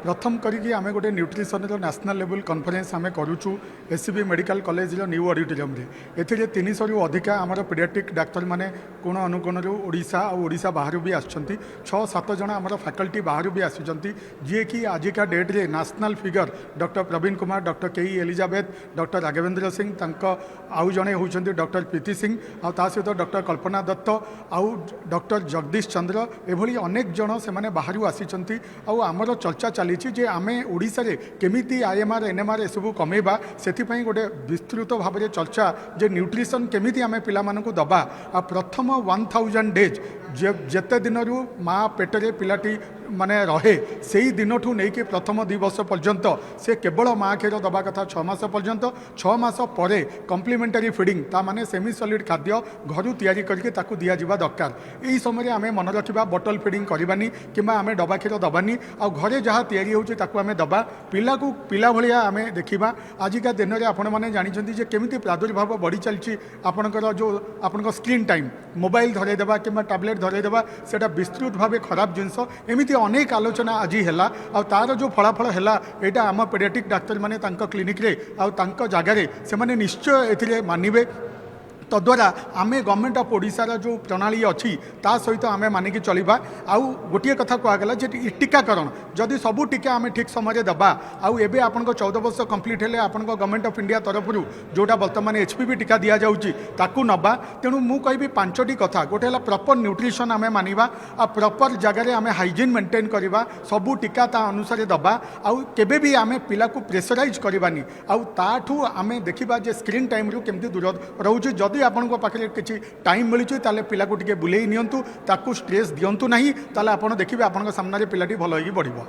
प्रथम करी आम गोटे न्यूट्रिशन नेशनल लेवल कॉन्फ्रेंस आम करुचु SCB medical college new auditorium रे एथिरे 300 रु अधिक आमर पीडियाट्रिक डाक्तर माने कोण अनुकोण ओडिशा और ओडिशा बाहर भी आछंती 6-7 जन आमर फैकल्टी बाहर भी आछंती जे कि आजिका डेट रे national figure doctor Praveen Kumar doctor K Elizabeth doctor Raghavendra Singh आउ जड़े होती डॉक्टर प्रीति सिंह आ सहित डॉक्टर कल्पना दत्त आउ डॉक्टर जगदीश चंद्र एभली अनेक जन से बाहर आसी आमर चर्चा चली जे आम ओडिशा रे केमिति आईएमआर एनएमआर एसबू कमेबा से गोटे विस्तृत भाव में चर्चा जे न्यूट्रिशन केमिति आम पिलामानकु दबा आ प्रथम 1000 डेज जेते दिन माँ पेटरे पिलाटी माने रहे से ही दिन ठू नहीं कि प्रथम 2 वर्ष पर्यंत से केवल माँ क्षीर दबा कथा 6 मास पर्यंत 6 मास परे कम्प्लीमेंटारी फीडिंग ता माने सेमी सॉलिड खाद्य घर तैयारी करके ताकू दिया जिबा दरकार यही समय आम मन रखा बटल फीडिंग करवानी कि आम डबा क्षीर दबानी आ घरे जहाँ तैयारी होची ताकू आम दबा पिला को पिला भलिया आम देखा आजिका दिन में आपण मैंने जानते जे केमिति प्रादुर्भाव बढ़ी चलती आपणकर जो आपण स्क्रीन टाइम मोबाइल धरईदेवा कि टैबलेट धरईदेवा से विस्तृत भाव खराब जिनस एमती अनेक आलोचना आज है तार जो फलाफल है यहाँ आम पेडियाट्रिक डाक्तर माने क्लिनिक रे जगार से निश्चय ए मानवे तद्वारा आम गवर्नमेंट ऑफ ओडिशार जो प्रणाली अच्छी ता सहित आम मानिकी चलवा आउ गोटे कथा कहगला जे टीकाकरण जदि सबू टीका आम ठीक समय दबा आउ एबे आपन 14 वर्ष कंप्लीट हेले आपन गवर्नमेंट ऑफ इंडिया तरफ जोटा वर्तमान एचपीवी टीका दि जाऊँगी ताकू नबा तेणु मु कहि 5टी कथा गोटे है प्रॉपर न्यूट्रिशन आम मानिबा आ प्रॉपर जगह आम हाइजीन मेंटेन करवा सबू टीका ता अनुसार दबा आउ केबे भी आम पिला को प्रेसराइज करवानी आउ ताठू आम देखा जे स्क्रीन टाइम रु केमती दूर रोचे जदि आपण पाखे किसी टाइम मिलूँ ताले पिला को टिके बुलेई नियंतु ताकू स्ट्रेस दियंतु नहीं ताले आपण देखिबे आपण सामने पिलाटी भल होई बढ़िबो।